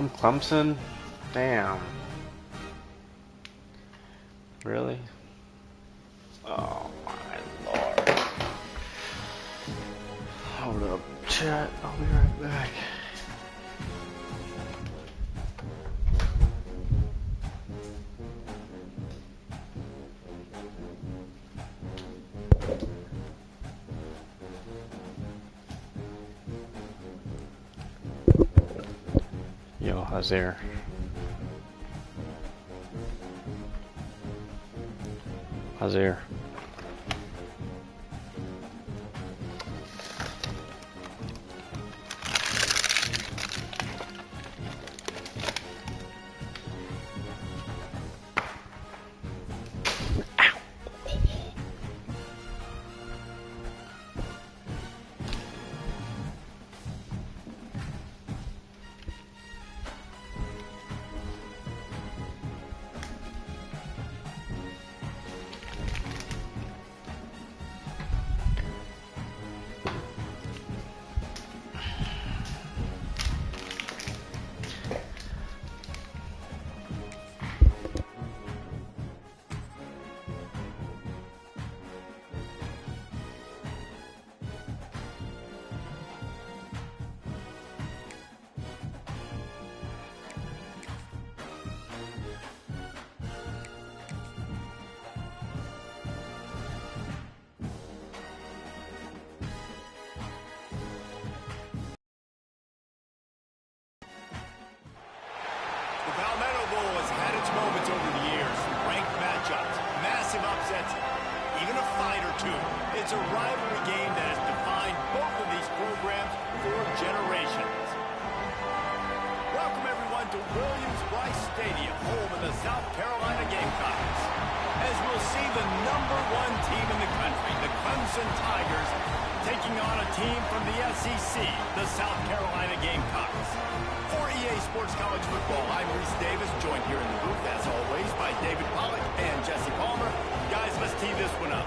I'm Clemson? Damn. Really? Oh my lord. Hold up, chat. I'll be right back. Yo, how's there? How's there? It's a rivalry game that has defined both of these programs for generations. Welcome, everyone, to Williams-Brice Stadium, home of the South Carolina Gamecocks. As we'll see the #1 team in the country, the Clemson Tigers, taking on a team from the SEC, the South Carolina Gamecocks. For EA Sports College Football, I'm Reese Davis, joined here in the booth, as always, by David Pollack and Jesse Palmer. Guys, let's tee this one up.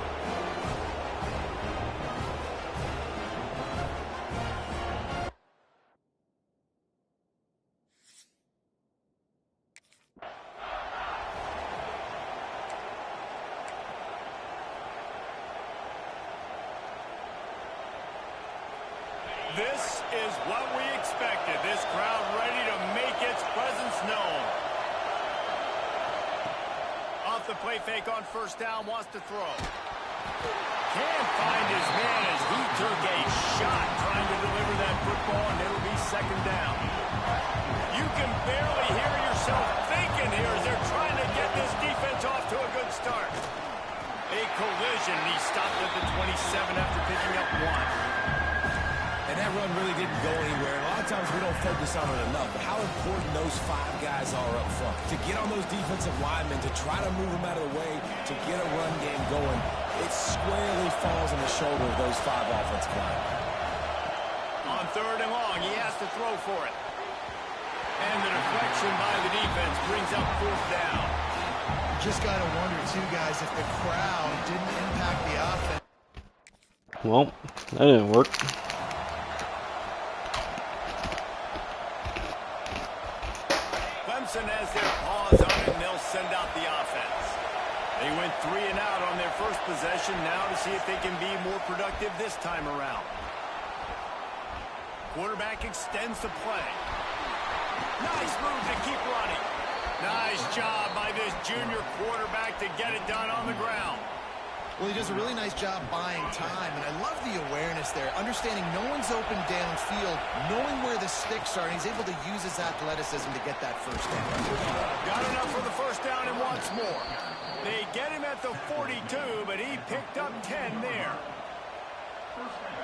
This is what we expected. This crowd ready to make its presence known. Off the play fake on first down, wants to throw. Can't find his man as he took a shot trying to deliver that football, and it'll be second down. You can barely hear yourself thinking here as they're trying to get this defense off to a good start. A collision, and he stopped at the 27 after picking up 1. And that run really didn't go anywhere. And a lot of times we don't focus on it enough. But how important those 5 guys are up front. To get on those defensive linemen, to try to move them out of the way, to get a run game going, it squarely falls on the shoulder of those 5 offensive linemen. On 3rd and long, he has to throw for it. And the deflection by the defense brings up 4th down. Just got to wonder, too, guys, if the crowd didn't impact the offense. Well, that didn't work. Clemson has their paws on it, and they'll send out the offense. They went 3 and out on their first possession, now to see if they can be more productive this time around. Quarterback extends the play. Nice move to keep running. Nice job by this junior quarterback to get it done on the ground. Well, he does a really nice job buying time, and I love the awareness there, understanding no one's open downfield, knowing where the sticks are, and he's able to use his athleticism to get that first down. Got enough for the first down and wants more. They get him at the 42, but he picked up 10 there.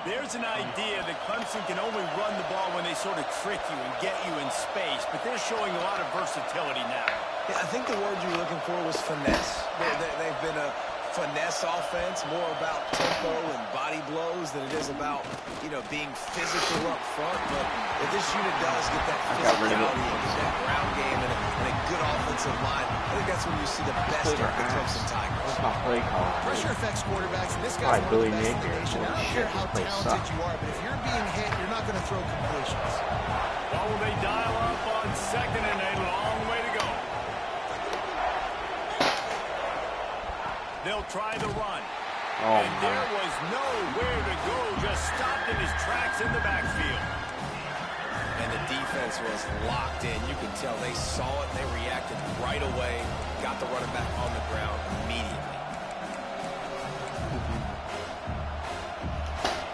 There's an idea that Clemson can only run the ball when they sort of trick you and get you in space, but they're showing a lot of versatility now. Yeah, I think the word you were looking for was finesse. They've been finesse offense, more about tempo and body blows than it is about, you know, being physical up front. But if this unit does get that physicality and get that ground game and a good offensive line, I think that's when you see the best of the Clemson Tigers. Pressure affects quarterbacks, and this guy's one of the best in the nation. I don't care how talented you are, but if you're being hit, you're not going to throw completions. Oh, they dial up on second and a long way to go. They'll try the run. And there was nowhere to go, just stopped in his tracks in the backfield. And the defense was locked in. You can tell they saw it, they reacted right away, got the running back on the ground immediately.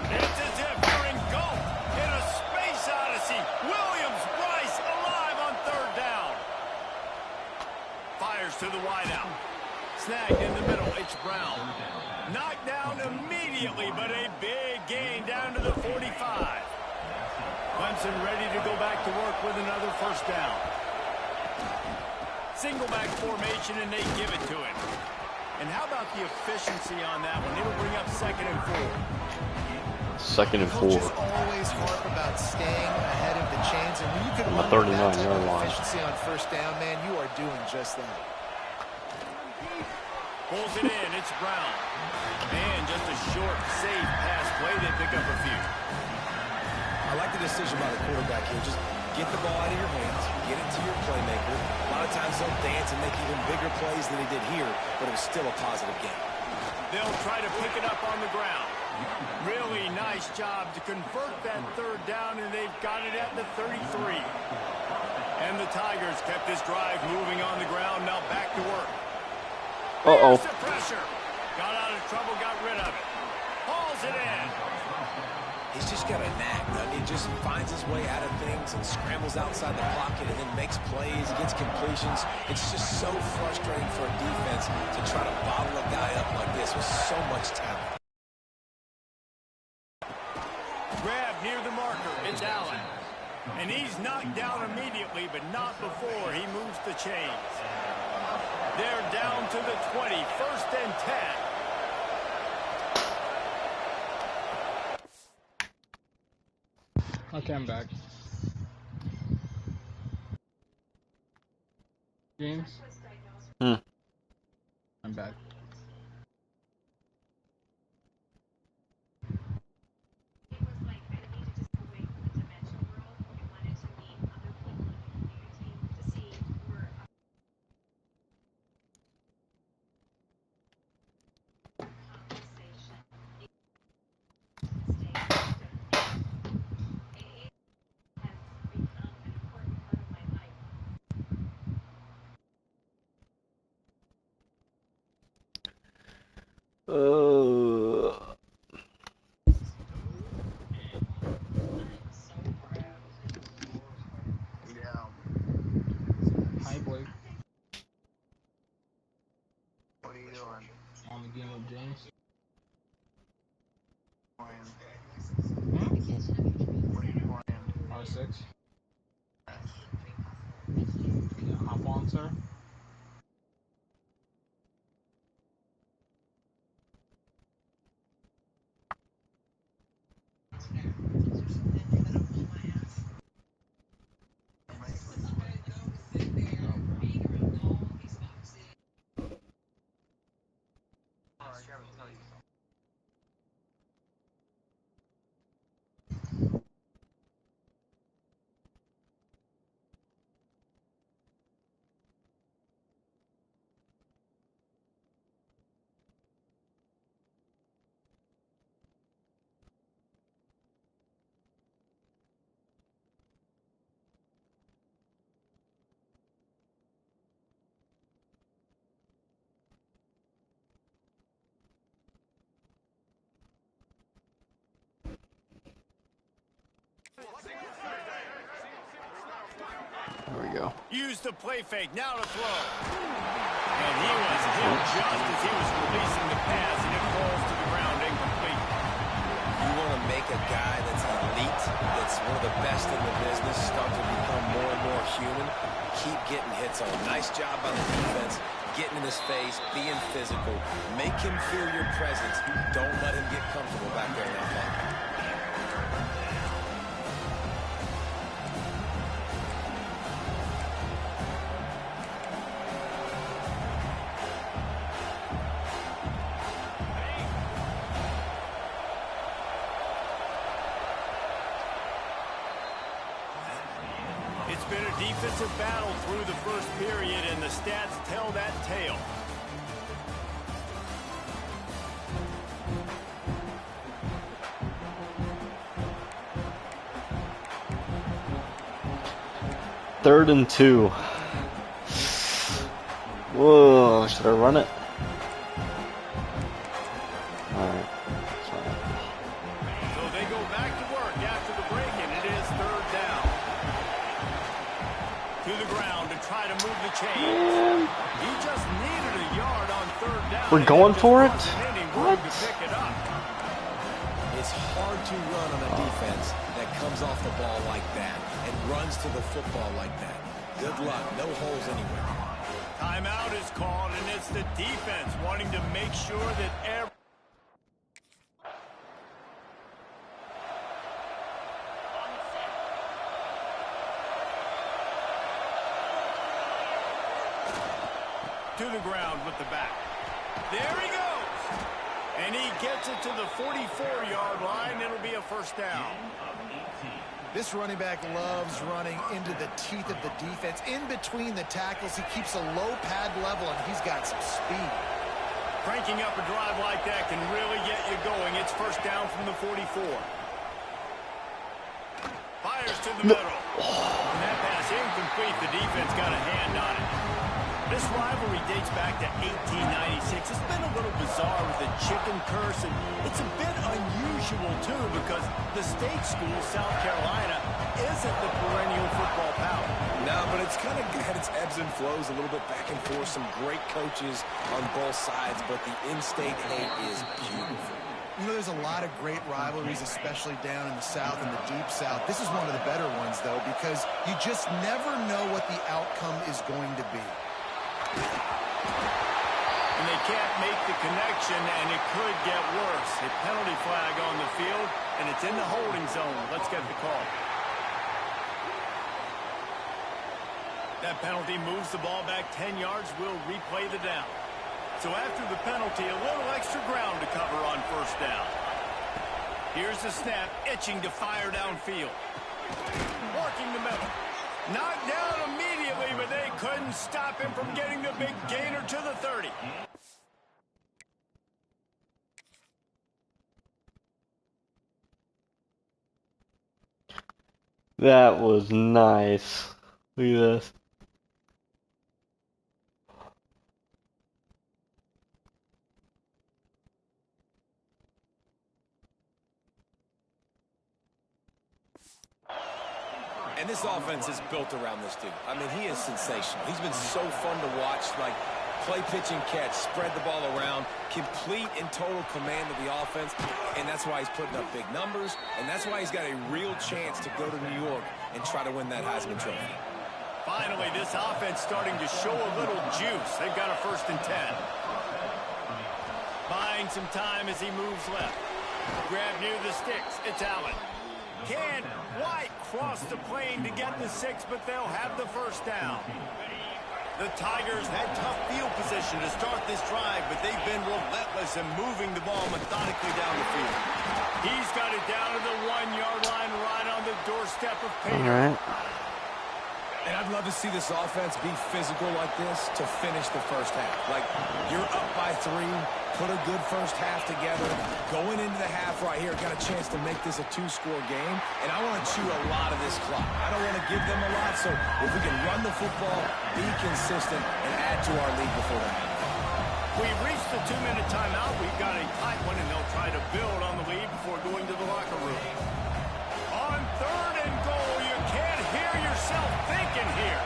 It's as if you're engulfed in a space odyssey. Williams-Brice alive on third down. Fires to the wideout. Snagged in the middle, it's Brown. Knocked down immediately, but a big gain down to the 45. Clemson ready to go back to work with another first down. Single back formation, and they give it to him. And how about the efficiency on that one? It'll bring up 2nd and 4. 2nd and 4. Coaches always harp about staying ahead of the chains, and when you can run 39-yard line. Efficiency on first down, man, you are doing just that. Pulls it in, it's Brown. And just a short, safe pass play. They pick up a few. I like the decision by the quarterback here. Just get the ball out of your hands, get it to your playmaker. A lot of times they'll dance and make even bigger plays than he did here, but it was still a positive game. They'll try to pick it up on the ground. Really nice job to convert that third down, and they've got it at the 33. And the Tigers kept this drive moving on the ground. Now back to work. Uh-oh. There's the pressure. Got out of trouble, got rid of it. Hauls it in. He's just got a knack. I mean, he just finds his way out of things and scrambles outside the pocket and then makes plays, gets completions. It's just so frustrating for a defense to try to bottle a guy up like this with so much talent. Grab near the marker. It's Allen. And he's knocked down immediately, but not before he moves the chains. They're down to the 20, 1st and 10. Okay, I'm back. James? I'm back. Hi, Blake. What are you doing? On the game with James. What are you playing? R6. Yeah, hop on, sir. There we go. Use the play fake. Now to throw. And he was hit just as he was releasing the pass, and it falls to the ground incomplete. You want to make a guy that's elite, that's one of the best in the business, start to become more and more human. Keep getting hits on him. Nice job by the defense, getting in his face, being physical. Make him feel your presence. Don't let him get comfortable back there in that pocket. It's been a defensive battle through the first period, and the stats tell that tale. Third and 2. Whoa, should I run it? Alright. So they go back to work after the break, and it is third down. To the ground to try to move the chains. He just needed a yard on third down. We're going for it? What? To pick it up. It's hard to run on a defense that comes off the ball like that and runs to the football like that. Good luck. No holes anywhere. Timeout is called, and it's the defense wanting to make sure that every... To the ground with the back. There he goes. And he gets it to the 44-yard line. It'll be a first down. This running back loves running into the teeth of the defense. In between the tackles, he keeps a low pad level, and he's got some speed. Cranking up a drive like that can really get you going. It's first down from the 44. Fires to the middle. And that pass incomplete. The defense got a hand on it. This rivalry dates back to 1896. It's been a little bizarre with the chicken curse, and it's a bit unusual, too, because the state school, South Carolina, isn't the perennial football power. No, but it's kind of had its ebbs and flows, a little bit back and forth, some great coaches on both sides, but the in-state hate is beautiful. You know, there's a lot of great rivalries, especially down in the South and the Deep South. This is one of the better ones, though, because you just never know what the outcome is going to be. And they can't make the connection, and it could get worse. A penalty flag on the field, and it's in the holding zone. Let's get the call. That penalty moves the ball back 10 yards. We'll replay the down. So after the penalty, a little extra ground to cover on first down. Here's the snap, itching to fire downfield. Working the middle. Knocked down immediately, but they couldn't stop him from getting the big gainer to the 30. That was nice. Look at this. And this offense is built around this dude. I mean, he is sensational. He's been so fun to watch, like play, pitch, and catch, spread the ball around, complete and total command of the offense, and that's why he's putting up big numbers, and that's why he's got a real chance to go to New York and try to win that Heisman Trophy. Finally, this offense starting to show a little juice. They've got a 1st and 10. Buying some time as he moves left. Grab near the sticks. It's Allen. Can White cross the plane to get the 6, but they'll have the first down. The Tigers had tough field position to start this drive, but they've been relentless in moving the ball methodically down the field. He's got it down to the 1-yard line, right on the doorstep of Pater. All right. And I'd love to see this offense be physical like this to finish the first half. Like, you're up by 3, put a good first half together. Going into the half right here, got a chance to make this a 2-score game. And I want to chew a lot of this clock. I don't want to give them a lot, so if we can run the football, be consistent, and add to our lead before the half. We've reached the 2-minute timeout. We've got a tight one, and they'll try to build on the lead before going to the locker room. On 3rd and goal, you can't hear yourself thinking here.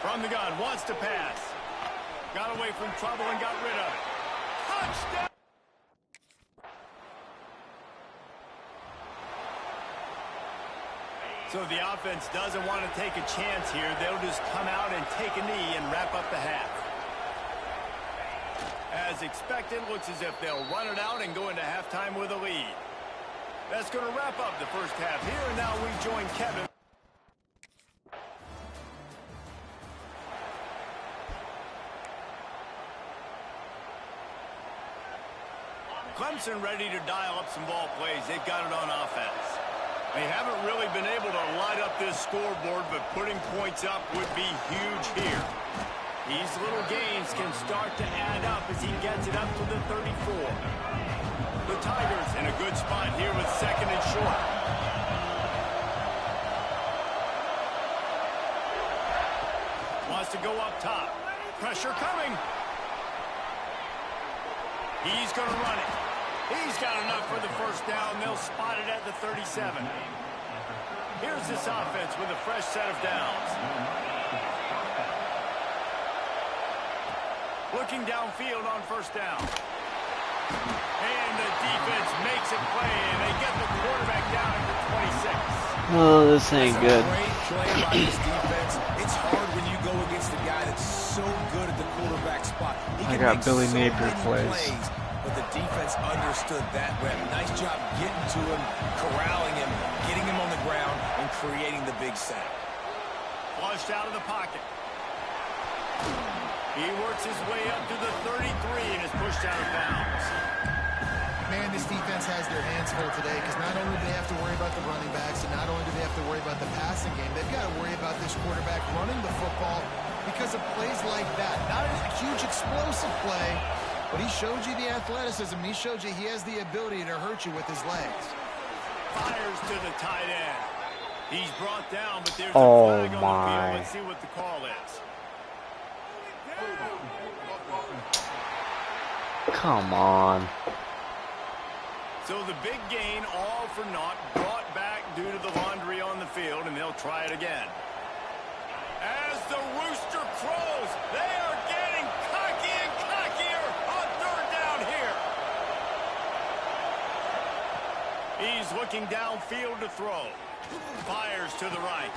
From the gun, wants to pass. Got away from trouble and got rid of it. Touchdown! So the offense doesn't want to take a chance here. They'll just come out and take a knee and wrap up the half. As expected, looks as if they'll run it out and go into halftime with a lead. That's going to wrap up the first half here, and now we join Kevin. Clemson ready to dial up some ball plays. They've got it on offense. They haven't really been able to light up this scoreboard, but putting points up would be huge here. These little gains can start to add up as he gets it up to the 34. The Tigers in a good spot here with second and short. Wants to go up top. Pressure coming. He's going to run it. He's got enough for the first down. They'll spot it at the 37. Here's this offense with a fresh set of downs. Looking downfield on first down. And the defense makes it play, and they get the quarterback down at the 26. Oh, this ain't good. Great play by this defense. It's hard when you go against a guy that's so good at the quarterback spot. He I can got make Billy so Napier many plays. but the defense understood that rep. Nice job getting to him, corralling him, getting him on the ground, and creating the big sack. Flushed out of the pocket. He works his way up to the 33 and is pushed out of bounds. Man, this defense has their hands full today because not only do they have to worry about the running backs and not only do they have to worry about the passing game, they've got to worry about this quarterback running the football because of plays like that. Not a huge explosive play, but he showed you the athleticism. He showed you he has the ability to hurt you with his legs. Fires to the tight end. He's brought down, but there's a Oh, flag on the my. field. Let's see what the call is. Come on. So the big gain, all for naught, brought back due to the laundry on the field, and they'll try it again. As the rooster crows, they are getting cocky and cockier on third down here. He's looking downfield to throw. Fires to the right.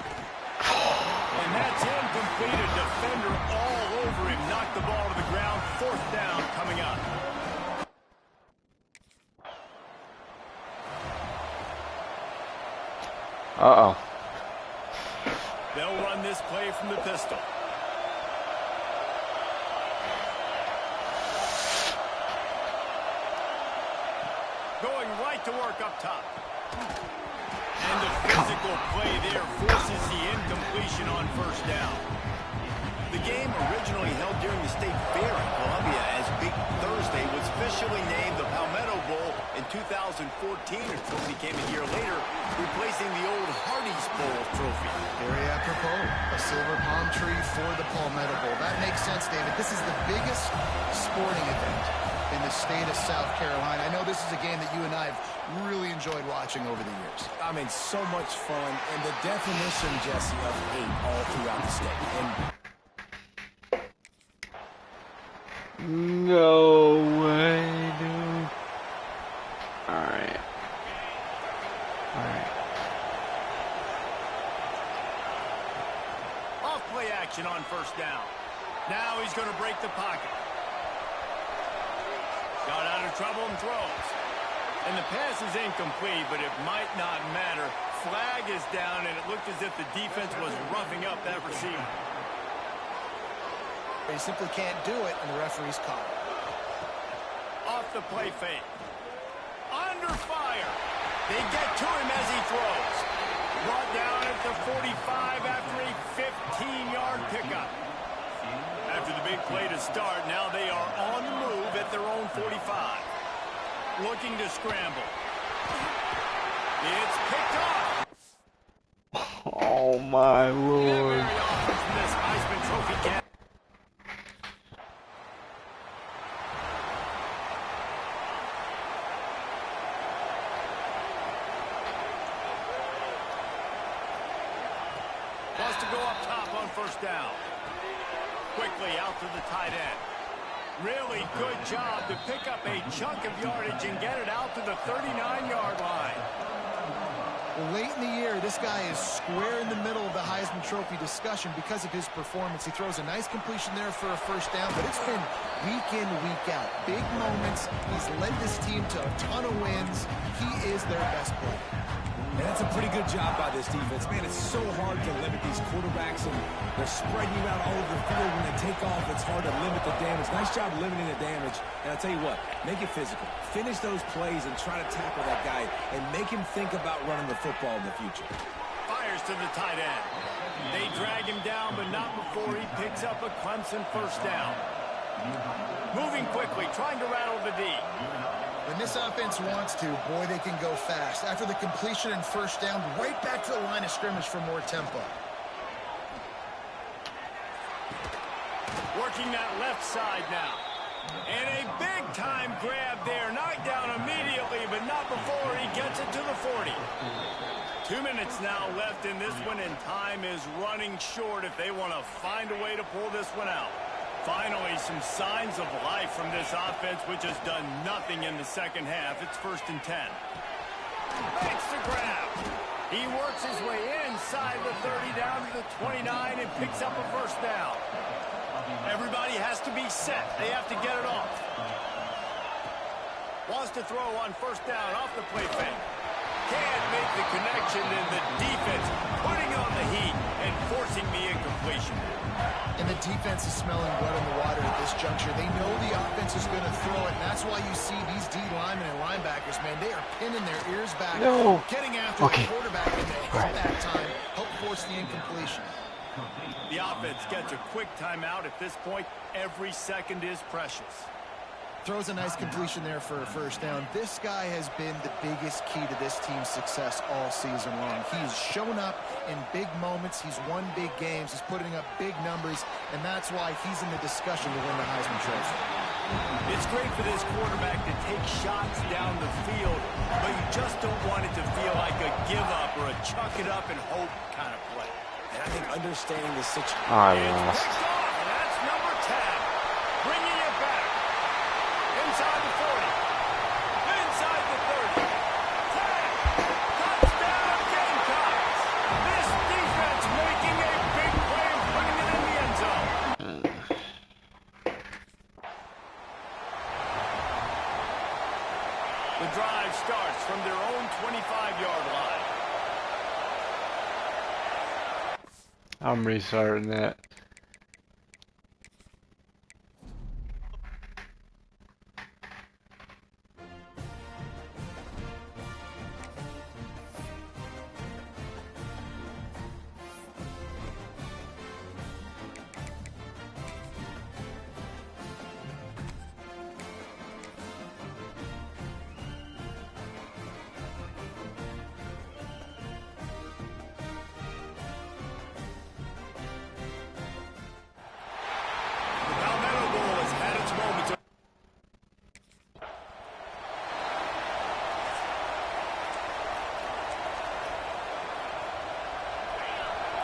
And that's incomplete. A defender all over him. Knocked the ball to the ground. Fourth down coming up. Uh-oh. They'll run this play from the pistol. Going right to work up top. And the physical play there forces the incompletion on first down. The game originally held during the State Fair in Columbia as Big Thursday was officially named the Palmetto Bowl in 2014. A trophy came a year later, replacing the old Hardee's Bowl trophy. Very apropos, a silver palm tree for the Palmetto Bowl. That makes sense, David. This is the biggest sporting event in the state of South Carolina. I know this is a game that you and I have really enjoyed watching over the years. I mean, so much fun, and the definition, Jesse, of hate all throughout the state. And No way, dude. Alright. Alright. Off play action on first down. Now he's going to break the pocket. Got out of trouble and throws. And the pass is incomplete, but it might not matter. Flag is down, and it looked as if the defense was roughing up that receiver. He simply can't do it, and the referee's caught it. Off the play fake. Under fire. They get to him as he throws. Brought down at the 45 after a 15-yard pickup. After the big play to start, now they are on the move at their own 45. Looking to scramble. It's picked off. Oh my lord. Very offers from this Heisman Trophy candidate. Wants to go up top on first down. Quickly out to the tight end. Really good job to pick up a chunk of yardage and get it out to the 39-yard line. Well, late in the year, this guy is square in the middle of the Heisman Trophy discussion because of his performance. He throws a nice completion there for a first down, but it's been week in, week out. Big moments. He's led this team to a ton of wins. He is their best player. And that's a pretty good job by this defense. Man, it's so hard to limit these quarterbacks, and they're spreading you out all over the field. When they take off, it's hard to limit the damage. Nice job limiting the damage. And I'll tell you what, make it physical. Finish those plays and try to tackle that guy and make him think about running the football in the future. Fires to the tight end. They drag him down, but not before he picks up a Clemson first down. Moving quickly, trying to rattle the D. When this offense wants to, boy, they can go fast. After the completion and first down, right back to the line of scrimmage for more tempo. Working that left side now. And a big-time grab there. Knocked down immediately, but not before he gets it to the 40. 2 minutes now left in this one, and time is running short if they want to find a way to pull this one out. Finally, some signs of life from this offense, which has done nothing in the second half. It's 1st and 10. Makes the grab. He works his way inside the 30 down to the 29 and picks up a first down. Everybody has to be set. They have to get it off. Wants to throw on first down off the play fake. Can't make the connection, and the defense putting on the heat and forcing the incompletion. And the defense is smelling blood in the water at this juncture. They know the offense is going to throw it, and that's why you see these D linemen and linebackers, man, they are pinning their ears back, getting after the quarterback, and they hit that time, help force the incompletion. The offense gets a quick timeout. At this point, every second is precious. Throws a nice completion there for a first down. This guy has been the biggest key to this team's success all season long. He's shown up in big moments. He's won big games. He's putting up big numbers, and that's why he's in the discussion to win the Heisman Trophy. It's great for this quarterback to take shots down the field, but you just don't want it to feel like a give-up or a chuck it up and hope kind of play. And I think understanding the situation. It's picked off, and that's number 10. Bringing it back. Inside the 40. Inside the 30. 10. Touchdown Gamecocks. This defense making a big play and putting it in the end zone. The drive starts from their own 25-yard line. I'm restarting that.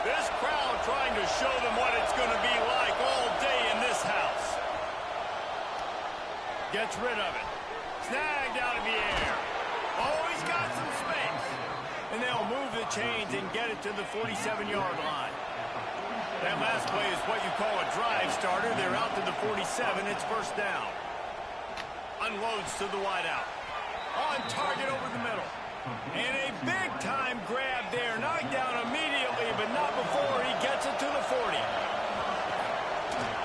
This crowd trying to show them what it's going to be like all day in this house. Gets rid of it. Snagged out of the air. Oh, he's got some space. And they'll move the chains and get it to the 47-yard line. That last play is what you call a drive starter. They're out to the 47. It's first down. Unloads to the wideout. On target over the middle. And a big-time grab there. Knocked down immediately, but not before he gets it to the 40.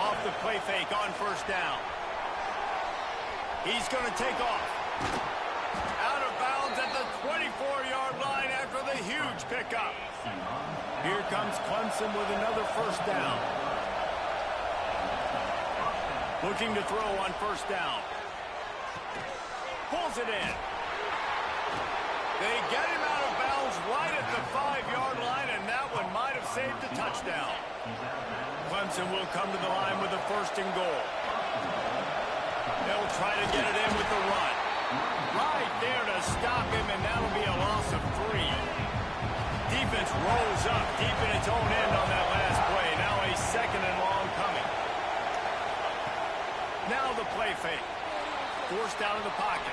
Off the play fake on first down. He's going to take off. Out of bounds at the 24-yard line after the huge pickup. Here comes Clemson with another first down. Looking to throw on first down. Pulls it in. They get him out of bounds right at the 5-yard line, and that one might have saved a touchdown. Clemson will come to the line with a first and goal. They'll try to get it in with the run. Right there to stop him, and that'll be a loss of 3. Defense rolls up deep in its own end on that last play. Now a second and long coming. Now the play fake. Forced out of the pocket.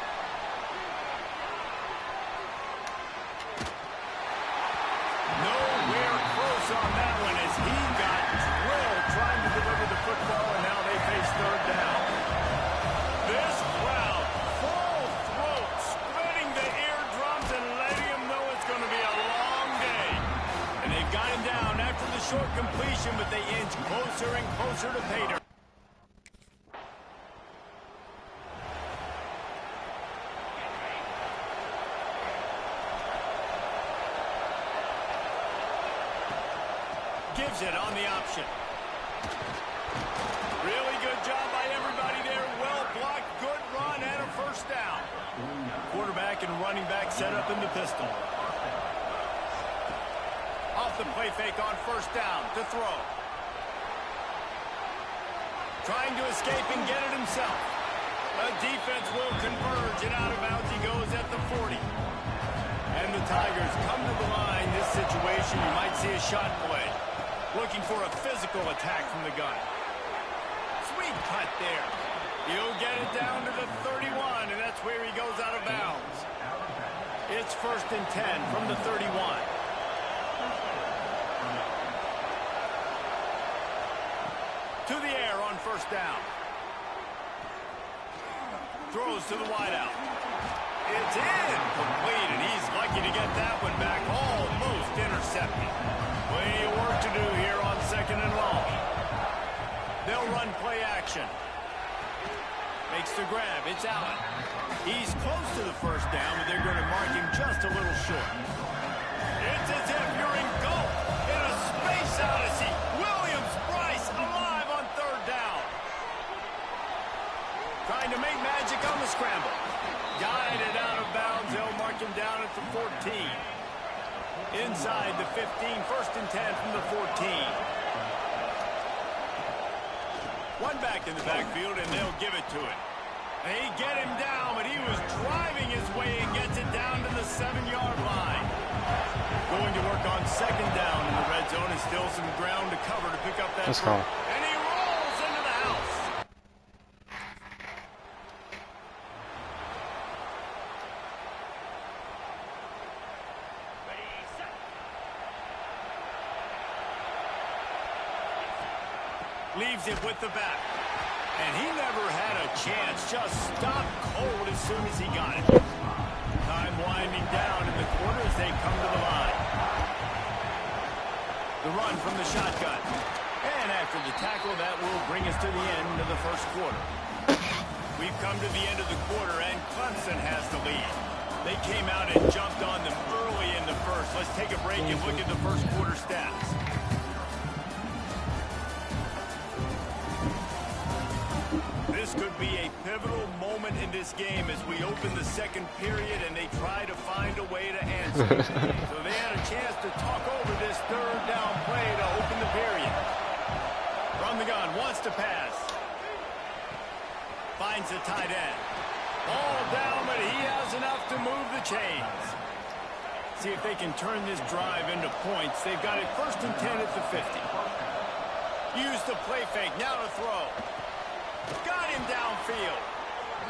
on that one as he got drilled trying to deliver the football, and now they face third down. This crowd, full throat, splitting the eardrums and letting him know it's going to be a long day. And they've got him down after the short completion, but they inch closer and closer to pay dirt. Gives it on the option. Really good job by everybody there. Well blocked, good run, and a first down. Quarterback and running back set up in the pistol. Off the play fake on first down to throw. Trying to escape and get it himself. The defense will converge, and out of bounds he goes at the 40. And the Tigers come to the line. This situation, you might see a shot play. Looking for a physical attack from the gun. Sweet cut there. He'll get it down to the 31, and that's where he goes out of bounds. It's 1st and 10 from the 31. To the air on first down. Throws to the wideout. It's incomplete, and he's lucky to get that one back. Almost intercepted. Plenty of work to do here on 2nd and long. They'll run play action. Makes the grab. It's Allen. He's close to the first down, but they're going to mark him just a little short. It's as if you're in goal in a space odyssey. Williams-Brice alive on 3rd down. Trying to make magic on the scramble. Guided out of bounds. They'll mark him down at the 14. Inside the 15, 1st and 10 from the 14. One back in the backfield, and they'll give it to him. They get him down, but he was driving his way and gets it down to the 7-yard line. Going to work on 2nd down in the red zone, and still some ground to cover to pick up that. Let's go. And he rolls into the house. Leaves it with the back. And he never had a chance. Just stopped cold as soon as he got it. Time winding down in the quarter as they come to the line. The run from the shotgun. And after the tackle, that will bring us to the end of the first quarter. We've come to the end of the quarter, and Clemson has the lead. They came out and jumped on them early in the first. Let's take a break and look at the first quarter stats. This could be a pivotal moment in this game as we open the second period and they try to find a way to answer. So they had a chance to talk over this 3rd down play to open the period. From the gun, wants to pass. Finds the tight end. Ball down, but he has enough to move the chains. See if they can turn this drive into points. They've got it 1st and 10 at the 50. Use the play fake, now to throw. Got him downfield.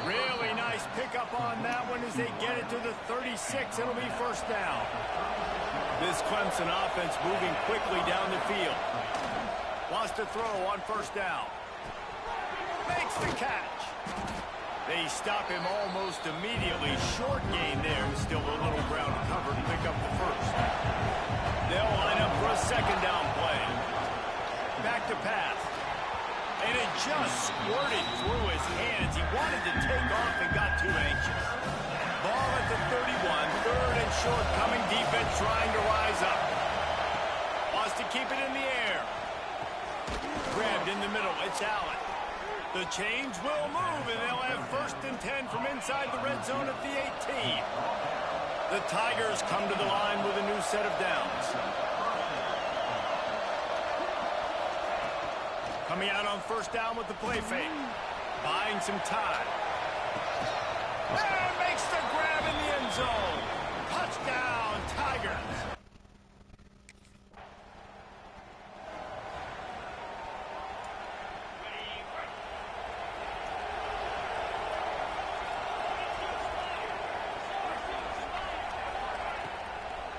Really nice pickup on that one as they get it to the 36. It'll be 1st down. This Clemson offense moving quickly down the field. Wants to throw on 1st down. Makes the catch. They stop him almost immediately. Short gain there. Still a little ground cover to pick up the 1st. They'll line up for a 2nd down play. Back to pass. And it just squirted through his hands. He wanted to take off and got too anxious. Ball at the 31. 3rd and short. Coming defense trying to rise up. Wants to keep it in the air. Grabbed in the middle. It's Allen. The chains will move, and they'll have 1st and 10 from inside the red zone at the 18. The Tigers come to the line with a new set of downs. Coming out on 1st down with the play fake. Buying some time. And makes the grab in the end zone. Touchdown, Tigers.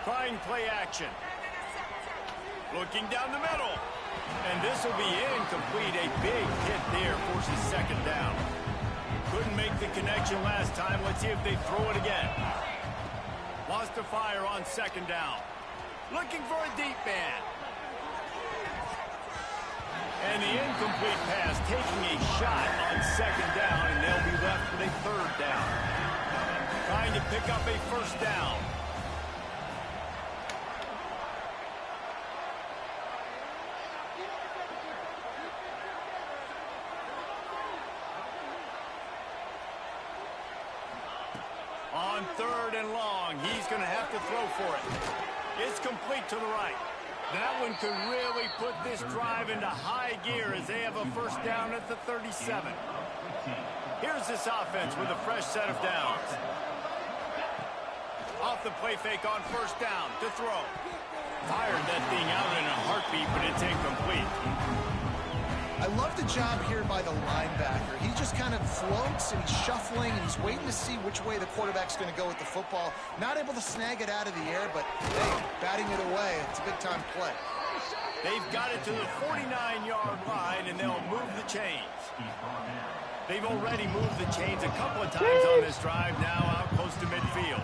Trying play action. Looking down the middle. And this will be incomplete. A big hit there forces second down. Couldn't make the connection last time. Let's see if they throw it again. Wants to fire on second down. Looking for a deep man. And the incomplete pass taking a shot on second down, and they'll be left with a third down. Trying to pick up a first down. On third and long, he's going to have to throw for it. It's complete to the right. That one could really put this drive into high gear as they have a first down at the 37. Here's this offense with a fresh set of downs. Off the play fake on first down to throw. Fired that thing out in a heartbeat, but it's incomplete. I love the job here by the linebacker. He just kind of floats and he's shuffling and he's waiting to see which way the quarterback's going to go with the football. Not able to snag it out of the air, but hey, batting it away. It's a big-time play. They've got it to the 49-yard line, and they'll move the chains. They've already moved the chains a couple of times on this drive, now out close to midfield.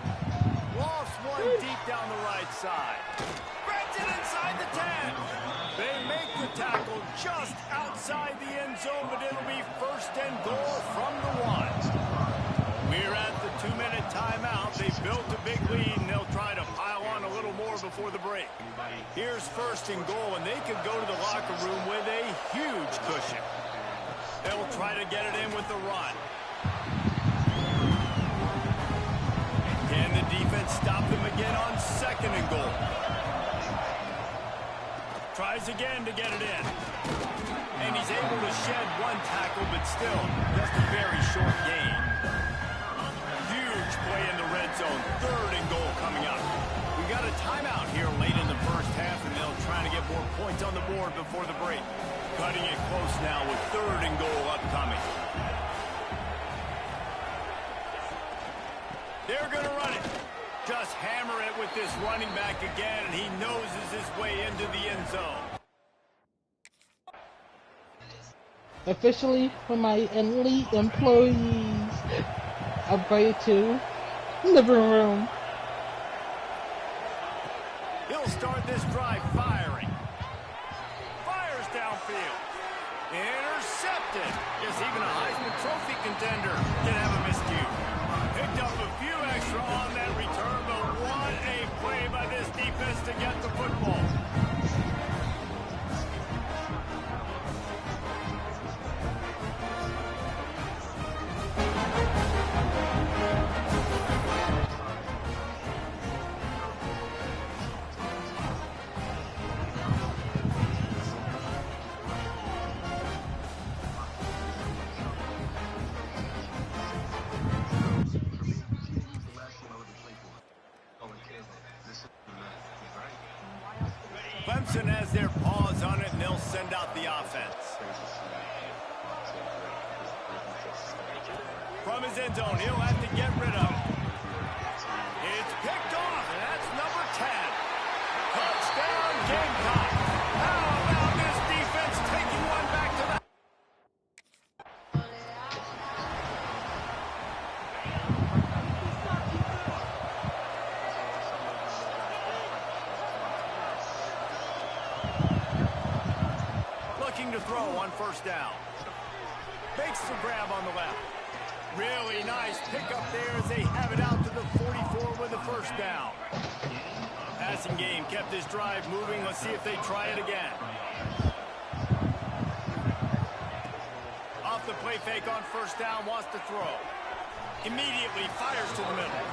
Lost one deep down the right side. Grabs it inside the 10. They make the tackle just outside the end zone, but it'll be first and goal from the 1. We're at the 2-minute timeout. They've built a big lead, and they'll try to pile on a little more before the break. Here's first and goal, and they could go to the locker room with a huge cushion. They'll try to get it in with the run. Can the defense stop them again on second and goal? Tries again to get it in. And he's able to shed one tackle, but still just a very short gain. Huge play in the red zone. Third and goal coming up. We got a timeout here late in the first half, and they'll try to get more points on the board before the break. Cutting it close now with third and goal upcoming. They're going to run it. Just hammer it with this running back again, and he noses his way into the end zone. Officially, for my elite employees, upgrade to living room. He'll start this drive firing. Fires downfield. Intercepted. Yes, even a Heisman Trophy contender can have a miscue. Picked up a few extra on that return, but what a play by this defense to get the football. Clemson has their paws on it, and they'll send out the offense. From his end zone, he'll have to get rid of it. It's picked off, and that's number 10. Touchdown, Gamecocks. How about this defense taking one back to the... Looking to throw on first down. Makes the grab on the left. Really nice pickup there as they have it out to the 44 with the first down. Passing game kept this drive moving. Let's see if they try it again. Off the play fake on first down, wants to throw. Immediately fires to the middle.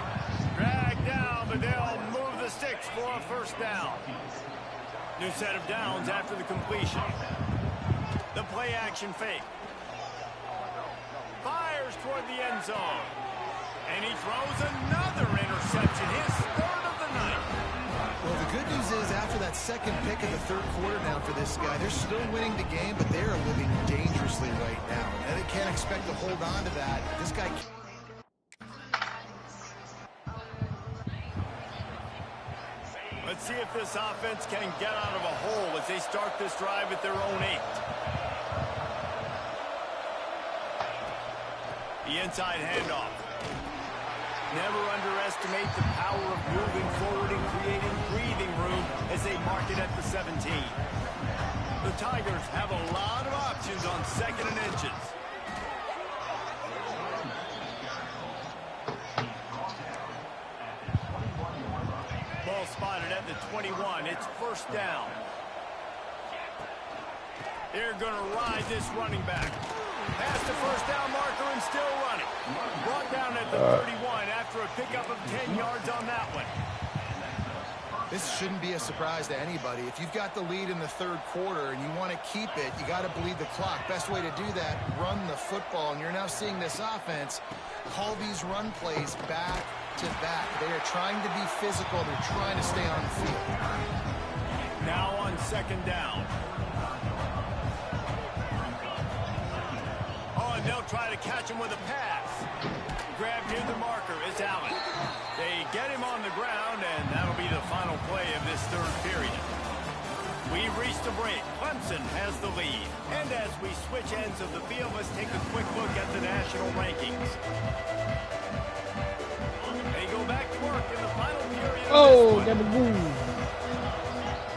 Dragged down, but they'll move the sticks for a first down. New set of downs after the completion. The play action fake. Fires toward the end zone. And he throws another interception. His third of the night. Well, the good news is after that second pick of the third quarter now for this guy, they're still winning the game, but they are living dangerously right now. And they can't expect to hold on to that. This guy... Let's see if this offense can get out of a hole as they start this drive at their own 8. The inside handoff. Never underestimate the power of moving forward and creating breathing room as they mark it at the 17. The Tigers have a lot of options on 2nd and inches. Ball spotted at the 21. It's 1st down. They're going to ride this running back. Past the 1st down marker and still running. Brought down at the 31 after a pickup of 10 yards on that one. This shouldn't be a surprise to anybody. If you've got the lead in the 3rd quarter and you want to keep it, you got to bleed the clock. Best way to do that, run the football. And you're now seeing this offense call these run plays back to back. They are trying to be physical. They're trying to stay on the field. Now on 2nd down. Oh, and they'll try to catch him with a pass. Grabbed near the marker is Allen. They get him on the ground, and that'll be the final play of this 3rd period. We've reached a break. Clemson has the lead. And as we switch ends of the field, let's take a quick look at the national rankings. They go back to work in the final period. Oh, got the boom.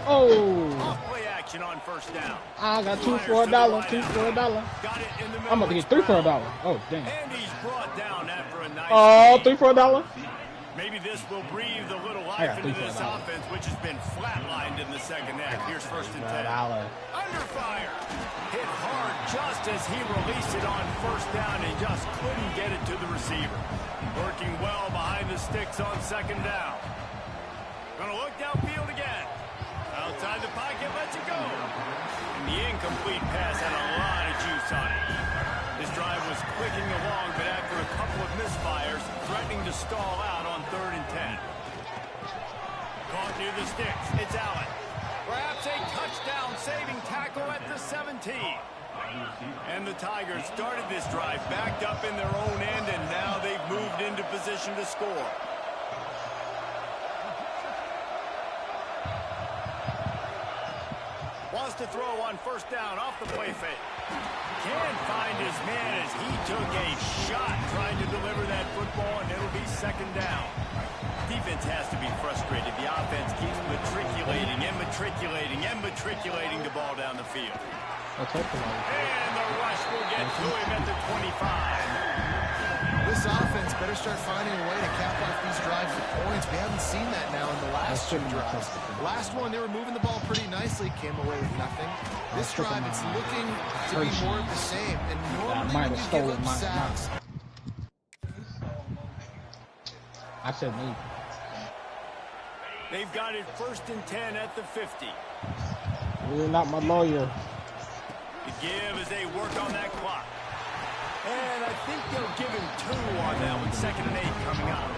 Oh. Off play action on 1st down. I got 2 for $1. 2 for $1. Got it in the middle. I'm about to get 3 for $1. Oh, damn. And he's brought down after a nice Oh, game. 3 for $1. Maybe this will breathe a little I life got into 3 for this $1. offense, which has been flatlined in the 2nd half. Here's 1st and 10. Under fire. Hit hard just as he released it on 1st down and just couldn't get it to the receiver. Working well behind the sticks on 2nd down. Gonna look downfield again. Outside the pocket, lets it go. And the incomplete pass had a lot of juice on it. This drive was clicking along, but after a couple of misfires, threatening to stall out on 3rd and 10. Caught near the sticks. It's Allen. Perhaps a touchdown-saving tackle at the 17. And the Tigers started this drive backed up in their own end, and now they've moved into position to score. Wants to throw on 1st down off the play fake. Can't find his man as he took a shot trying to deliver that football, and it'll be 2nd down. Defense has to be frustrated. The offense keeps matriculating the ball down the field. And the rush will get to him at the 25. This offense better start finding a way to cap off these drives with points. We haven't seen that now in the last 2 drives. Last one, they were moving the ball pretty nicely, came away with nothing. This drive, it's looking to be more of the same. And normally when you give up sacks... I said me. They've got it 1st and 10 at the 50. You're not my lawyer. The give as they work on that clock. And I think they'll give him 2 on that one. 2nd and 8 coming up.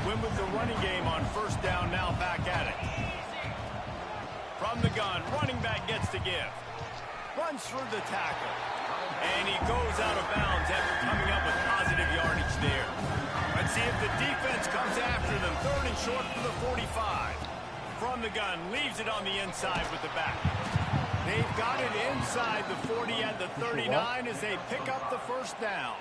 Win with the running game on 1st down, now back at it. From the gun, running back gets to give. Runs through the tackle. And he goes out of bounds after coming up with positive yardage there. Let's see if the defense comes after them. 3rd and short for the 45. From the gun, leaves it on the inside with the back. They've got it inside the 40 at the 39 as they pick up the 1st down.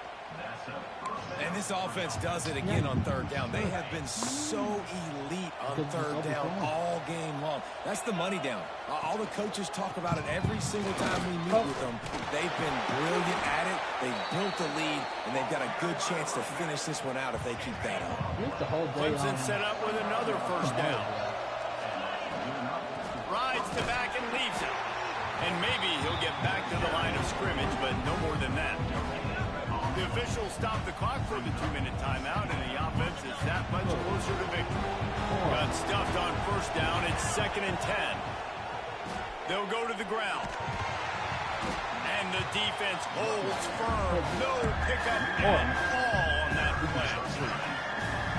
And this offense does it again on 3rd down. They have been so elite on 3rd down all game long. That's the money down. All the coaches talk about it every single time we meet with them. They've been brilliant at it. They've built a lead, and they've got a good chance to finish this one out if they keep that up. Clemson set up with another 1st down. Rides to back and leaves it. And maybe he'll get back to the line of scrimmage, but no more than that. The officials stop the clock for the 2-minute timeout, and the offense is that much closer to victory. Got stuffed on 1st down. It's 2nd and 10. They'll go to the ground. And the defense holds firm. No pickup at all on that play.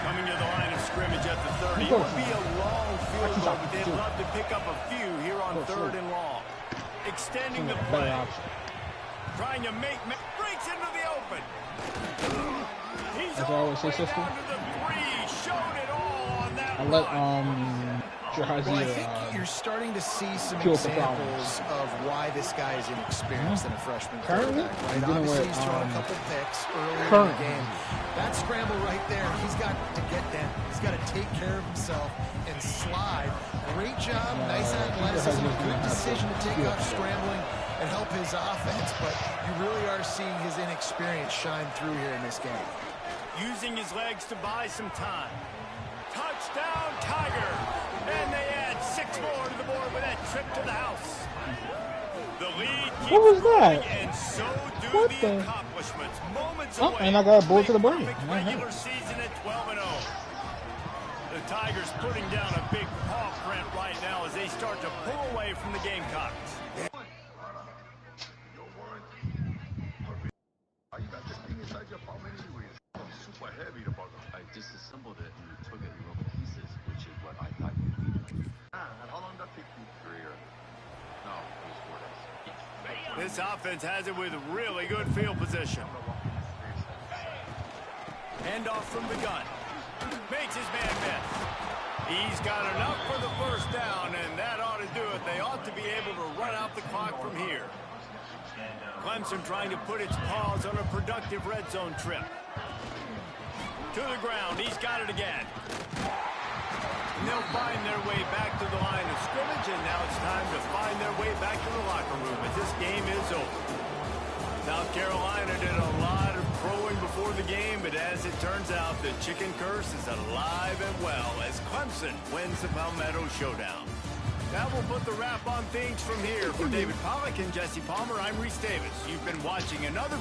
Coming to the line of scrimmage at the 30. It would be a long field goal, but they'd love to pick up a few here on 3rd and long. Extending the play. Trying to breaks into the open. He's all the way down to the 3. Showed it all on that I'll let Well, I think Jahaziel you're starting to see some cure the examples of why this guy is inexperienced in a freshman Currently, quarterback, I'm right? dealing Obviously, with, he's thrown a couple picks early in the currently. game. That scramble right there, he's got to get down. He's got to take care of himself and slide. Great job, nice athleticism, good decision to take off scrambling and help his offense, but you really are seeing his inexperience shine through here in this game. Using his legs to buy some time. Touchdown, Tiger! And they add 6 more to the board with that trip to the house. The lead keeps What was growing, that? and so do What the the? accomplishments. Moments Oh, away. and I got a bullet to the from a brain. perfect Nice. regular season at 12-0. The Tigers putting down a big paw print right now as they start to pull away from the Gamecocks. I disassembled it and took it in little pieces, which is what I thought you needed. And how long did that take you? 3 years. No, it was 4 days. This offense has it with really good field position. Handoff from the gun. Makes his man miss. He's got enough for the first down, and that ought to do it. They ought to be able to run out the clock from here. Clemson trying to put its paws on a productive red zone trip. To the ground. He's got it again. And they'll find their way back to the line of scrimmage, and now it's time to find their way back to the locker room as this game is over. South Carolina did a lot of throwing before the game, but as it turns out, the chicken curse is alive and well as Clemson wins the Palmetto Showdown. That will put the wrap on things from here. For David Pollack and Jesse Palmer, I'm Reese Davis. You've been watching another...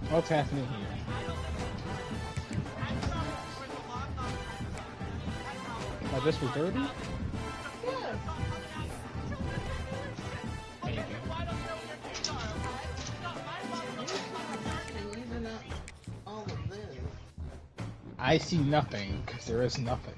What's happening here? Oh, this was dirty? Maybe. I see nothing, because there is nothing.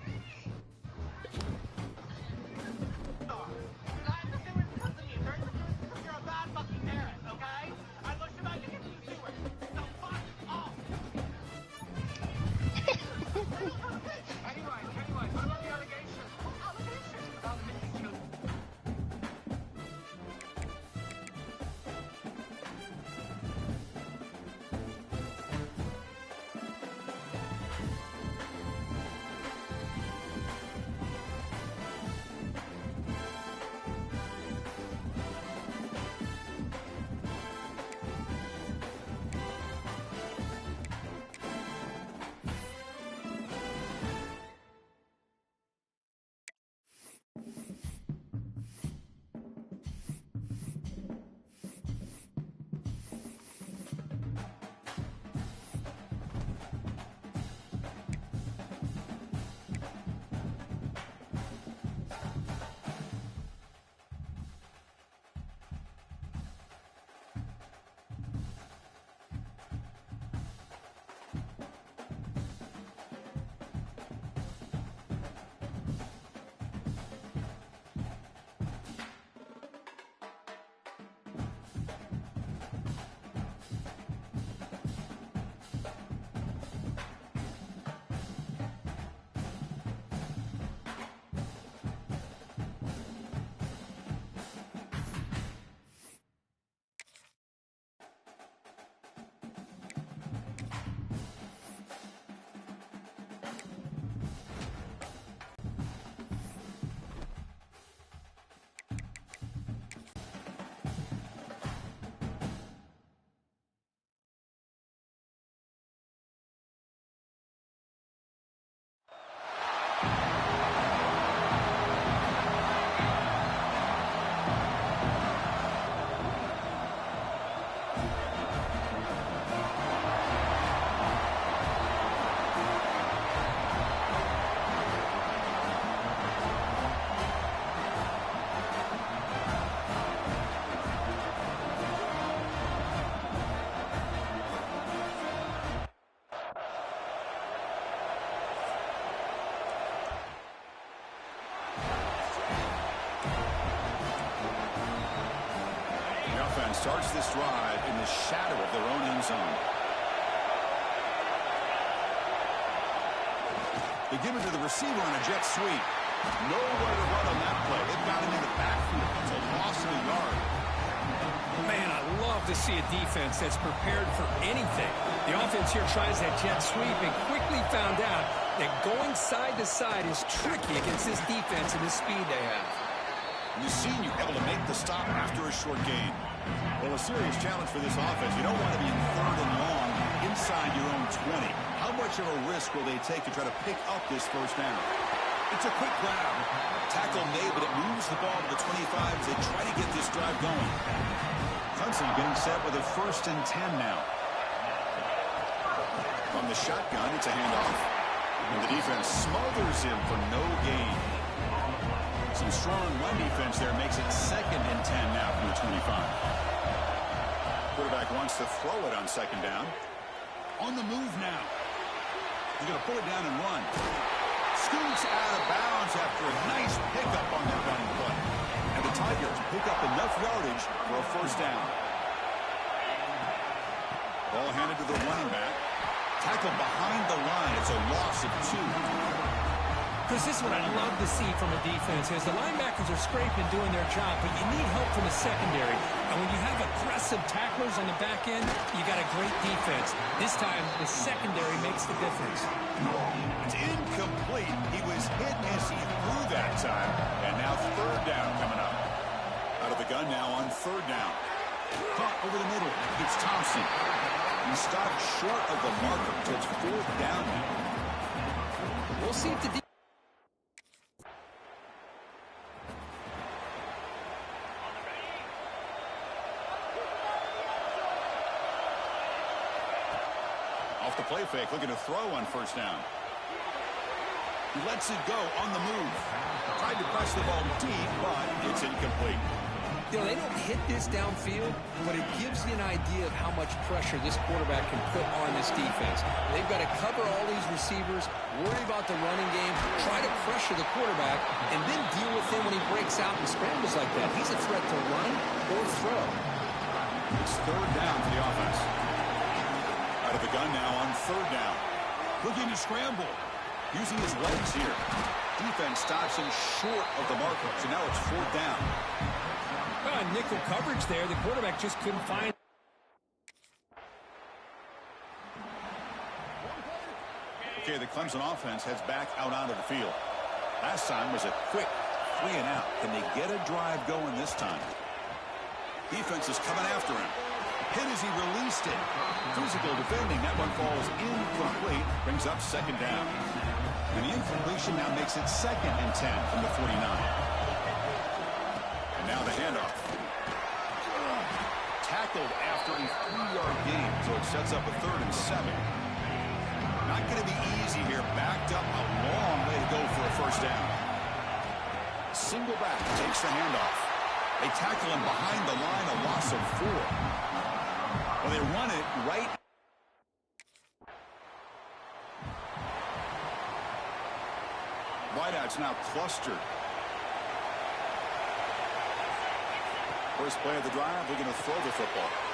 line starts this drive in the shadow of their own end zone. They give it to the receiver on a jet sweep. Nowhere to run on that play. They've got him in the backfield. It's a loss of a yard. Man, I love to see a defense that's prepared for anything. The offense here tries that jet sweep and quickly found out that going side to side is tricky against this defense and the speed they have. And the senior able to make the stop after a short gain. Well, a serious challenge for this offense. You don't want to be in 3rd and long inside your own 20. How much of a risk will they take to try to pick up this first down? It's a quick grab. Tackle made, but it moves the ball to the 25 as they try to get this drive going. Clemson getting set with a 1st and 10 now. From the shotgun, it's a handoff. And the defense smothers him for no gain. Some strong run defense there makes it 2nd and 10 now from the 25. Quarterback wants to throw it on 2nd down. On the move now. He's going to pull it down and run. Scoots out of bounds after a nice pickup on that running play. And the Tigers pick up enough yardage for a 1st down. Ball handed to the running back. Tackled behind the line. It's a loss of 2. Chris, this is what I love to see from a defense is the linebackers are scraping, doing their job, but you need help from the secondary. And when you have aggressive tacklers on the back end, you got a great defense. This time, the secondary makes the difference. It's incomplete. He was hit as he threw that time. And now 3rd down coming up. Out of the gun now on 3rd down. Caught over the middle. It's Thompson. He stopped short of the marker. So it's 4th down now. We'll see if the Off the play fake, looking to throw on 1st down. He lets it go on the move. Tried to press the ball deep, but it's incomplete. You know, they don't hit this downfield, but it gives you an idea of how much pressure this quarterback can put on this defense. They've got to cover all these receivers, worry about the running game, try to pressure the quarterback, and then deal with him when he breaks out and scrambles like that. He's a threat to run or throw. It's 3rd down for the offense. Out of the gun now on 3rd down. Looking to scramble. Using his legs here. Defense stops him short of the marker, so now it's 4th down. Nickel coverage there. The quarterback just couldn't find. Okay, the Clemson offense heads back out onto the field. Last time was a quick 3 and out. Can they get a drive going this time? Defense is coming after him. Hit as he released it. Physical defending. That one falls incomplete. Brings up 2nd down. And the incompletion now makes it 2nd and 10 from the 49. And now the handoff. Tackled after a 3-yard gain, so it sets up a 3rd and 7. Not going to be easy here. Backed up a long way to go for a 1st down. Single back takes the handoff. They tackle him behind the line, a loss of 4. Well, they run it right. Wideouts now clustered. First play of the drive, we're going to throw the football.